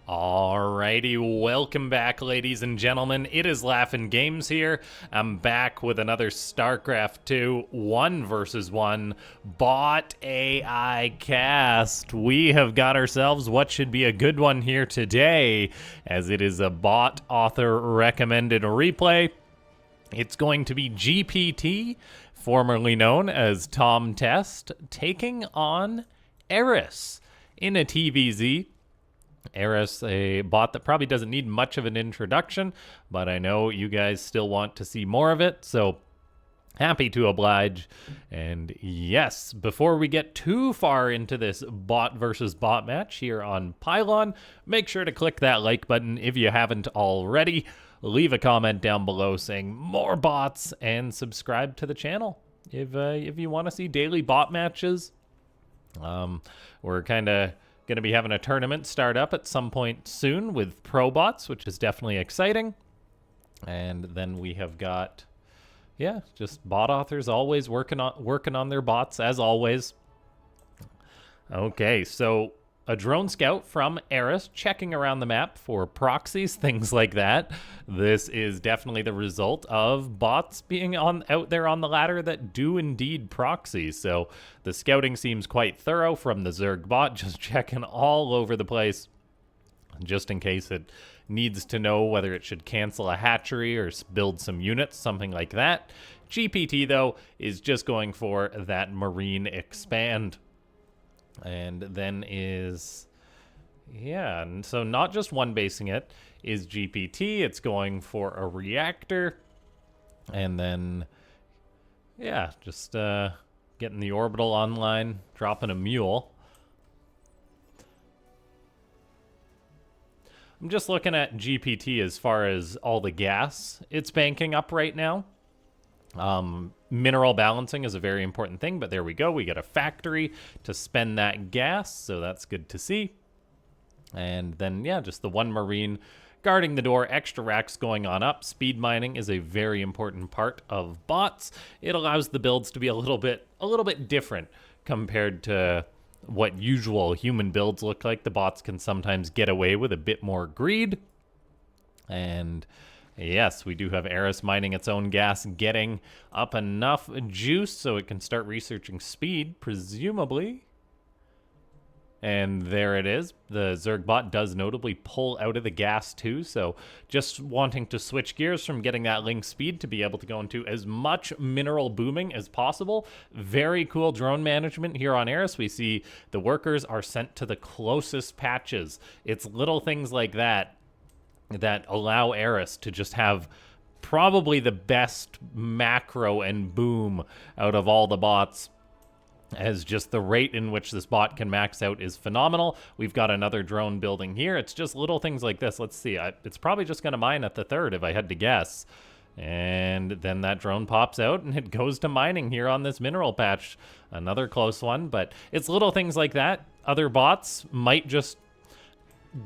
Alrighty, welcome back, ladies and gentlemen. It is LaughNgamez here. I'm back with another Starcraft 2 1 versus 1 bot AI cast. We have got ourselves what should be a good one here today, as it is a bot author recommended replay. It's going to be GPT, formerly known as Tom Test, taking on Eris in a TVZ. Eris, a bot that probably doesn't need much of an introduction, but I know you guys still want to see more of it, so happy to oblige. And yes, before we get too far into this bot versus bot match here on Pylon, make sure to click that like button if you haven't already. Leave a comment down below saying more bots, and subscribe to the channel if you want to see daily bot matches. We're kind of going to be having a tournament start up at some point soon with pro bots, which is definitely exciting. And then we have got, yeah, just bot authors always working on their bots as always. Okay, so a drone scout from Eris checking around the map for proxies, things like that. This is definitely the result of bots being out there on the ladder that do indeed proxy. So the scouting seems quite thorough from the Zerg bot, just checking all over the place, just in case it needs to know whether it should cancel a hatchery or build some units, something like that. GPT, though, is just going for that Marine expand. And then is, yeah, and so not just one basing it is GPT, it's going for a reactor, and then, yeah, just getting the orbital online, dropping a mule. I'm just looking at GPT as far as all the gas it's banking up right now. Mineral balancing is a very important thing, but there we go. We got a factory to spend that gas, so that's good to see. And then, yeah, just the one Marine guarding the door, extra racks going on up. Speed mining is a very important part of bots. It allows the builds to be a little bit different compared to what usual human builds look like. The bots can sometimes get away with a bit more greed. And yes, we do have Eris mining its own gas, getting up enough juice so it can start researching speed, presumably. And there it is. The Zerg bot does notably pull out of the gas too, so just wanting to switch gears from getting that link speed to be able to go into as much mineral booming as possible. Very cool drone management here on Eris. We see the workers are sent to the closest patches. It's little things like that that allow Eris to just have probably the best macro and boom out of all the bots, as just the rate in which this bot can max out is phenomenal. We've got another drone building here. It's just little things like this. Let's see. It's probably just going to mine at the third if I had to guess. And then that drone pops out and it goes to mining here on this mineral patch. Another close one, but it's little things like that. Other bots might just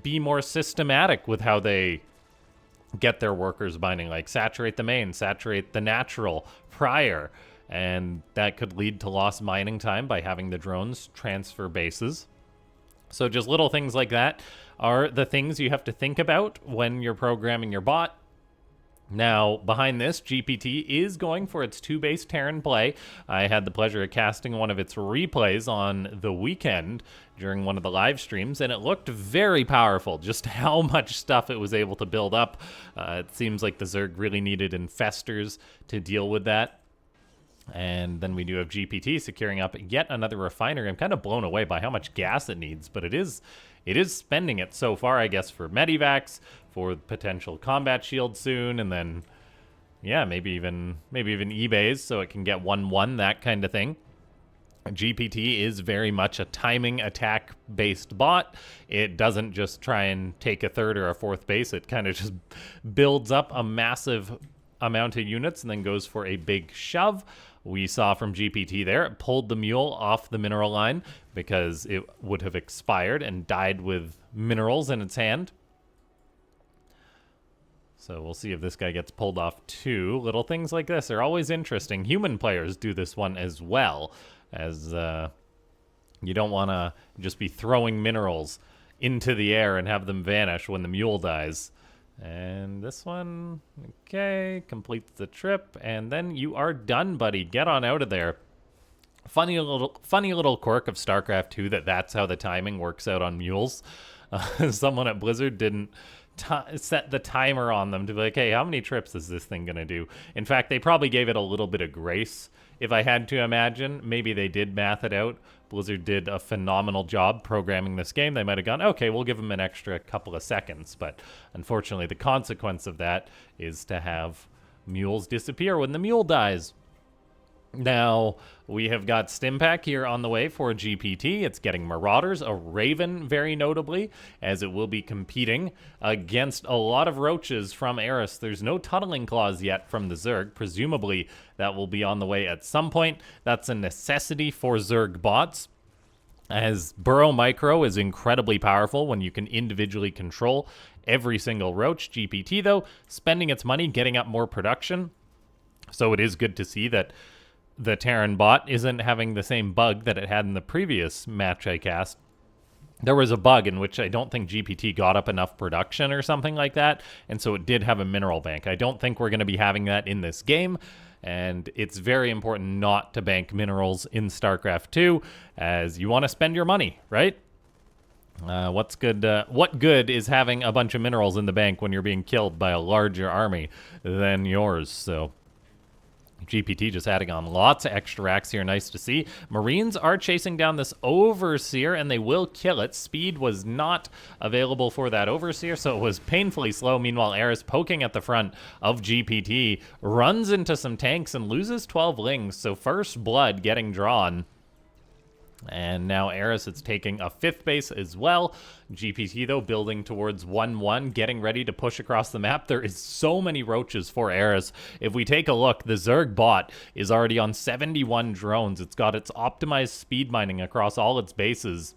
be more systematic with how they get their workers mining, like saturate the main, saturate the natural prior, and that could lead to lost mining time by having the drones transfer bases. So just little things like that are the things you have to think about when you're programming your bot. Now, behind this, GPT is going for its 2-base Terran play. I had the pleasure of casting one of its replays on the weekend during one of the live streams, and it looked very powerful, just how much stuff it was able to build up. It seems like the Zerg really needed infestors to deal with that. And then we do have GPT securing up yet another refinery. I'm kind of blown away by how much gas it needs, but it is spending it so far, I guess, for medivacs, for potential combat shield soon, and then, yeah, maybe even eBays so it can get 1-1, that kind of thing. GPT is very much a timing attack-based bot. It doesn't just try and take a third or a fourth base. It kind of just builds up a massive amount of units and then goes for a big shove. We saw from GPT there, it pulled the mule off the mineral line because it would have expired and died with minerals in its hand. So we'll see if this guy gets pulled off too. Little things like this are always interesting. Human players do this one as well, as you don't want to just be throwing minerals into the air and have them vanish when the mule dies. And this one, okay, completes the trip, and then you are done, buddy. Get on out of there. Funny little quirk of StarCraft 2 that's how the timing works out on mules. Someone at Blizzard didn't set the timer on them to be like, hey, how many trips is this thing gonna do? In fact, they probably gave it a little bit of grace. If I had to imagine, maybe they did math it out. Blizzard did a phenomenal job programming this game. They might have gone, okay, we'll give them an extra couple of seconds. But unfortunately, the consequence of that is to have mules disappear when the mule dies. Now, we have got Stimpak here on the way for GPT. It's getting Marauders, a Raven very notably, as it will be competing against a lot of Roaches from Eris. There's no Tunneling Claws yet from the Zerg. Presumably, that will be on the way at some point. That's a necessity for Zerg bots, as Burrow Micro is incredibly powerful when you can individually control every single Roach. GPT, though, spending its money getting up more production. So it is good to see that the Terran bot isn't having the same bug that it had in the previous match I cast. There was a bug in which I don't think GPT got up enough production or something like that, and so it did have a mineral bank. I don't think we're going to be having that in this game, and it's very important not to bank minerals in StarCraft 2, as you want to spend your money, right? What good is having a bunch of minerals in the bank when you're being killed by a larger army than yours? So GPT just adding on lots of extra racks here. Nice to see. Marines are chasing down this Overseer, and they will kill it. Speed was not available for that Overseer, so it was painfully slow. Meanwhile, Eris, poking at the front of GPT, runs into some tanks and loses 12 lings. So first blood getting drawn. And now Eris is taking a 5th base as well. GPT, though, building towards 1-1, getting ready to push across the map. There is so many Roaches for Eris. If we take a look, the Zerg bot is already on 71 drones. It's got its optimized speed mining across all its bases.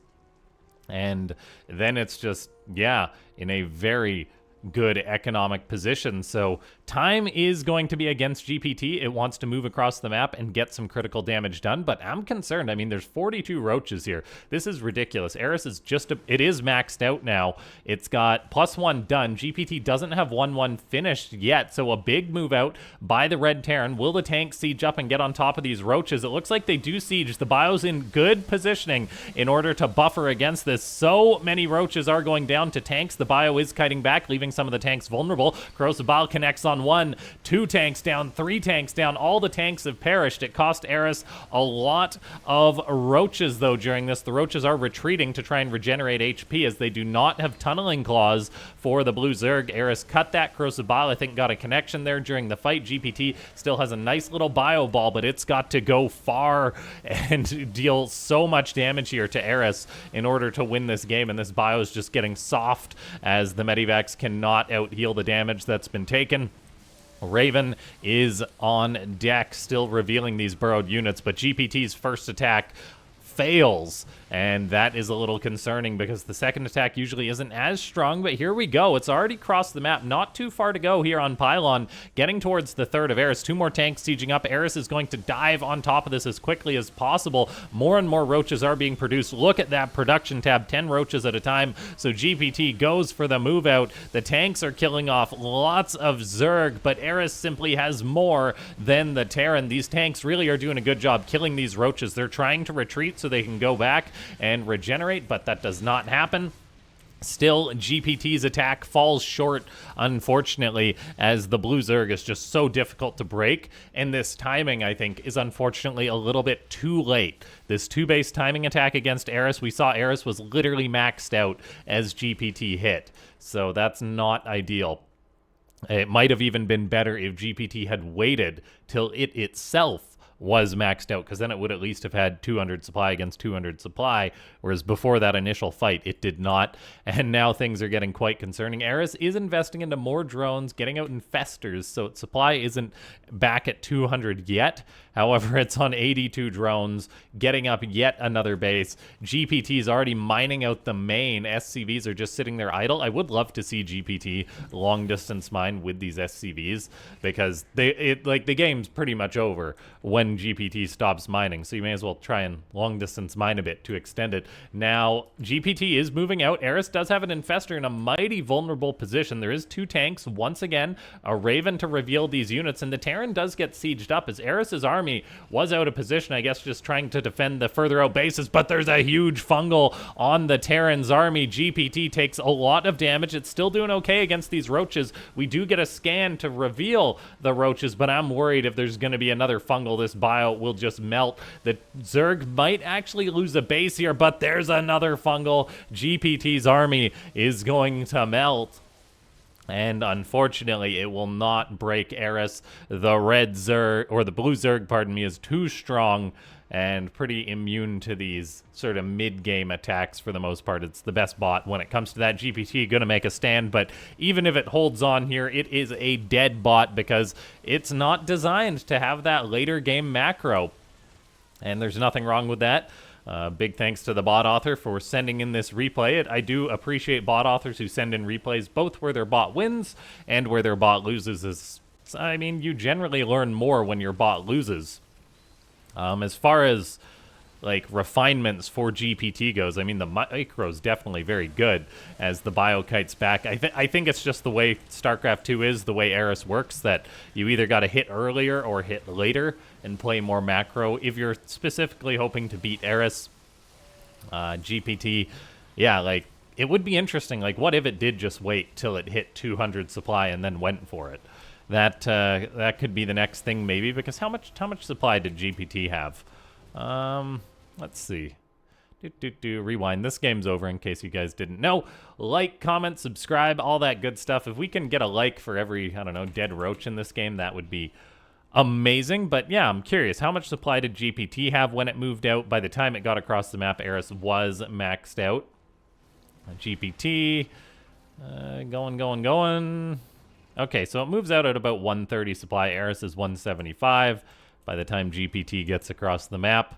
And then it's just, yeah, in a very good economic position. So time is going to be against GPT. It wants to move across the map and get some critical damage done, but I'm concerned. I mean, there's 42 Roaches here. This is ridiculous. Eris is it is maxed out now. It's got +1 done. GPT doesn't have 1-1 finished yet, so a big move out by the Red Terran. Will the tank siege up and get on top of these Roaches? It looks like they do siege. The bio's in good positioning in order to buffer against this. So many Roaches are going down to tanks. The bio is kiting back, leaving some of the tanks vulnerable. Corrosive Bile connects on 1, 2 tanks down, 3 tanks down. All the tanks have perished. It cost Eris a lot of Roaches, though, during this. The Roaches are retreating to try and regenerate HP, as they do not have Tunneling Claws for the Blue Zerg. Eris cut that. Corrosive Bile, I think, got a connection there during the fight. GPT still has a nice little bio ball, but it's got to go far and deal so much damage here to Eris in order to win this game, and this bio is just getting soft as the Medivacs cannot out-heal the damage that's been taken. Raven is on deck, still revealing these burrowed units, but GPT's first attack fails, and that is a little concerning because the second attack usually isn't as strong, but here we go. It's already crossed the map. Not too far to go here on Pylon, getting towards the third of Eris. 2 more tanks sieging up. Eris is going to dive on top of this as quickly as possible. More and more Roaches are being produced. Look at that production tab, 10 Roaches at a time. So GPT goes for the move out. The tanks are killing off lots of Zerg, but Eris simply has more than the Terran. These tanks really are doing a good job killing these Roaches. They're trying to retreat so they can go back and regenerate, but that does not happen. Still, GPT's attack falls short, unfortunately, as the Blue Zerg is just so difficult to break, and this timing, I think, is unfortunately a little bit too late. This 2-base timing attack against Eris, we saw Eris was literally maxed out as GPT hit, so that's not ideal. It might have even been better if GPT had waited till it itself was maxed out, because then it would at least have had 200 supply against 200 supply, whereas before that initial fight, it did not, and now things are getting quite concerning. Eris is investing into more drones, getting out infestors, so its supply isn't back at 200 yet. However, it's on 82 drones, getting up yet another base. GPT is already mining out the main. SCVs are just sitting there idle. I would love to see GPT long-distance mine with these SCVs, because the game's pretty much over when when GPT stops mining, so you may as well try and long-distance mine a bit to extend it. Now, GPT is moving out. Eris does have an Infestor in a mighty vulnerable position. There is 2 tanks, once again, a Raven to reveal these units, and the Terran does get sieged up as Eris's army was out of position, I guess, just trying to defend the further out bases, but there's a huge fungal on the Terran's army. GPT takes a lot of damage. It's still doing okay against these roaches. We do get a scan to reveal the roaches, but I'm worried if there's going to be another fungal, this bio will just melt. The Zerg might actually lose a base here, but there's another fungal. GPT's army is going to melt. And unfortunately, it will not break Eris. The red Zerg, or the blue Zerg, pardon me, is too strong and pretty immune to these sort of mid-game attacks for the most part. It's the best bot when it comes to that. GPT going to make a stand, but even if it holds on here, it is a dead bot because it's not designed to have that later game macro. And there's nothing wrong with that. Big thanks to the bot author for sending in this replay. I do appreciate bot authors who send in replays, both where their bot wins and where their bot loses. I mean, you generally learn more when your bot loses. As far as like refinements for GPT goes, I mean, the micro is definitely very good as the bio kites back. I think it's just the way Starcraft 2 is, the way Eris works, that you either got to hit earlier or hit later and play more macro. If you're specifically hoping to beat Eris, GPT, yeah, like, it would be interesting. Like, what if it did just wait till it hit 200 supply and then went for it? That could be the next thing, maybe, because how much supply did GPT have? Let's see. Rewind. This game's over in case you guys didn't know. Like, comment, subscribe, all that good stuff. If we can get a like for every, I don't know, dead roach in this game, that would be amazing. But yeah, I'm curious. How much supply did GPT have when it moved out? By the time it got across the map, Eris was maxed out. GPT, going. Okay, so it moves out at about 130 supply. Eris is 175 by the time GPT gets across the map.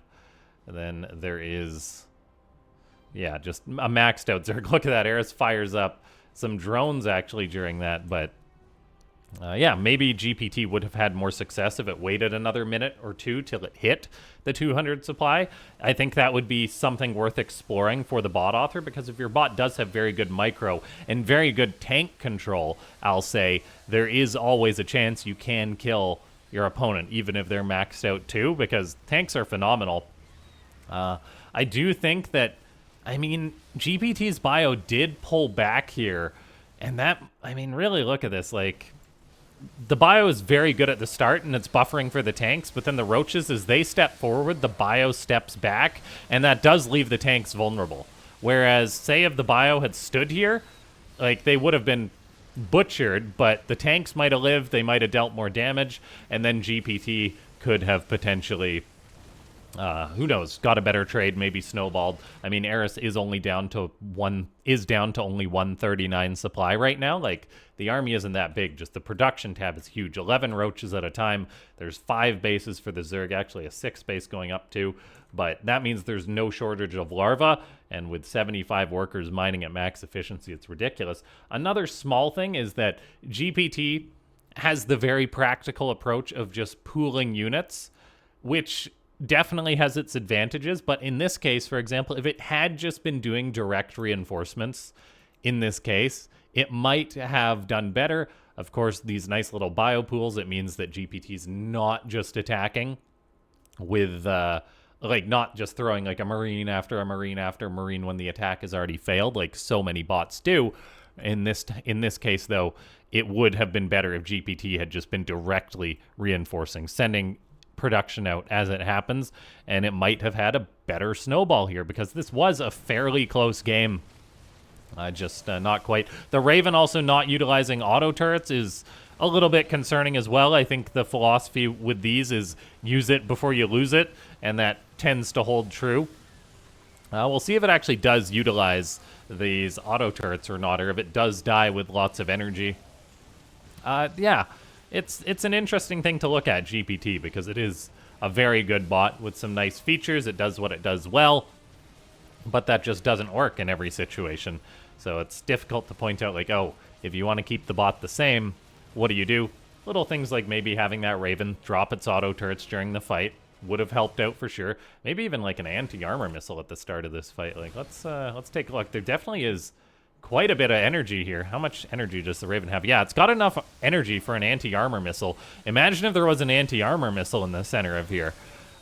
And then there is, yeah, just a maxed out Zerg. Look at that. Eris fires up some drones actually during that. But yeah, maybe GPT would have had more success if it waited another minute or two till it hit the 200 supply. I think that would be something worth exploring for the bot author, because if your bot does have very good micro and very good tank control, I'll say, there is always a chance you can kill your opponent, even if they're maxed out too, because tanks are phenomenal. I do think that, I mean, GPT's bio did pull back here, and that, I mean, really look at this, like, the bio is very good at the start, and it's buffering for the tanks, but then the roaches, as they step forward, the bio steps back, and that does leave the tanks vulnerable. Whereas, say if the bio had stood here, like, they would have been butchered, but the tanks might have lived, they might have dealt more damage, and then GPT could have potentially, who knows, got a better trade, maybe snowballed. I mean, Eris is only down to only 139 supply right now. Like, the army isn't that big, just the production tab is huge. 11 roaches at a time. There's 5 bases for the Zerg, actually a 6th base going up to, but that means there's no shortage of larvae, and with 75 workers mining at max efficiency, it's ridiculous. Another small thing is that GPT has the very practical approach of just pooling units, which definitely has its advantages, but in this case, for example, if it had just been doing direct reinforcements in this case, it might have done better. Of course, these nice little biopools, it means that GPT's not just attacking with, like, not just throwing, like, a Marine after a Marine after a Marine when the attack has already failed, like so many bots do. In this case, though, it would have been better if GPT had just been directly reinforcing, sending production out as it happens, and it might have had a better snowball here, because this was a fairly close game. Just not quite. The Raven also not utilizing auto turrets is a little bit concerning as well. I think the philosophy with these is use it before you lose it, and that tends to hold true. We'll see if it actually does utilize these auto turrets or not, or if it does die with lots of energy. Yeah, it's an interesting thing to look at, GPT, because it is a very good bot with some nice features. It does what it does well, but that just doesn't work in every situation. So it's difficult to point out, like, oh, if you want to keep the bot the same, what do you do? Little things like maybe having that Raven drop its auto turrets during the fight. would have helped out for sure. Maybe even like an anti-armor missile at the start of this fight. Like, let's take a look. There definitely is quite a bit of energy here. How much energy does the Raven have? Yeah, it's got enough energy for an anti-armor missile. Imagine if there was an anti-armor missile in the center of here.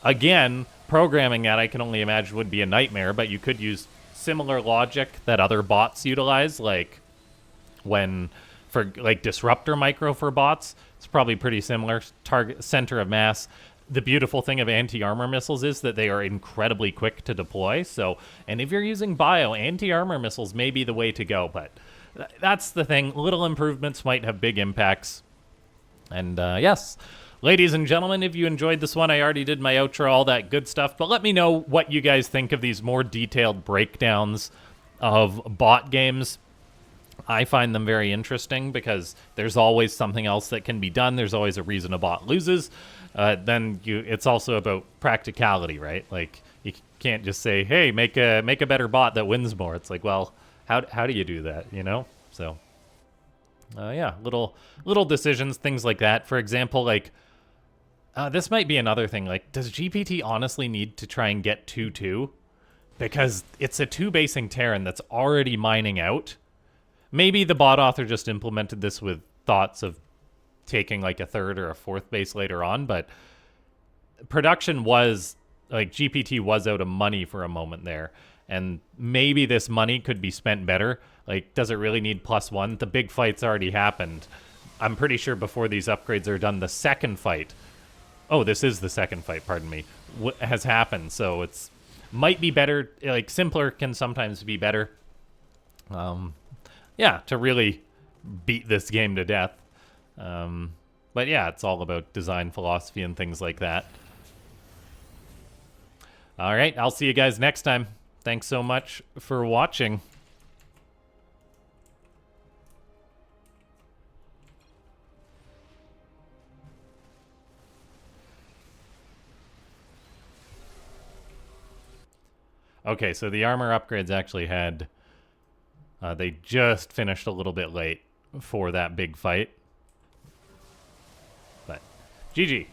Again, programming that I can only imagine would be a nightmare, but you could use similar logic that other bots utilize, like when for like disruptor micro for bots. It's probably pretty similar. Target center of mass. The beautiful thing of anti-armor missiles is that they are incredibly quick to deploy. So, and if you're using bio, anti-armor missiles may be the way to go. But that's the thing. Little improvements might have big impacts. And yes, ladies and gentlemen, if you enjoyed this one, I already did my outro, all that good stuff. But let me know what you guys think of these more detailed breakdowns of bot games. I find them very interesting because there's always something else that can be done. There's always a reason a bot loses. It's also about practicality, right? Like, you can't just say, hey, make a better bot that wins more. It's like, well, how do you do that, you know? So, yeah, little decisions, things like that. For example, like, this might be another thing. Like, does GPT honestly need to try and get 2-2? Because it's a 2-basing Terran that's already mining out. Maybe the bot author just implemented this with thoughts of taking like a 3rd or a 4th base later on, but production was, like, GPT was out of money for a moment there, and maybe this money could be spent better. Like, does it really need +1? The big fight's already happened. I'm pretty sure before these upgrades are done, the second fight, oh, this is the second fight, pardon me, has happened, so it's might be better. Like, simpler can sometimes be better. Yeah, to really beat this game to death. But yeah, it's all about design philosophy and things like that. All right, I'll see you guys next time. Thanks so much for watching. Okay, so the armor upgrades actually had... they just finished a little bit late for that big fight. But GG.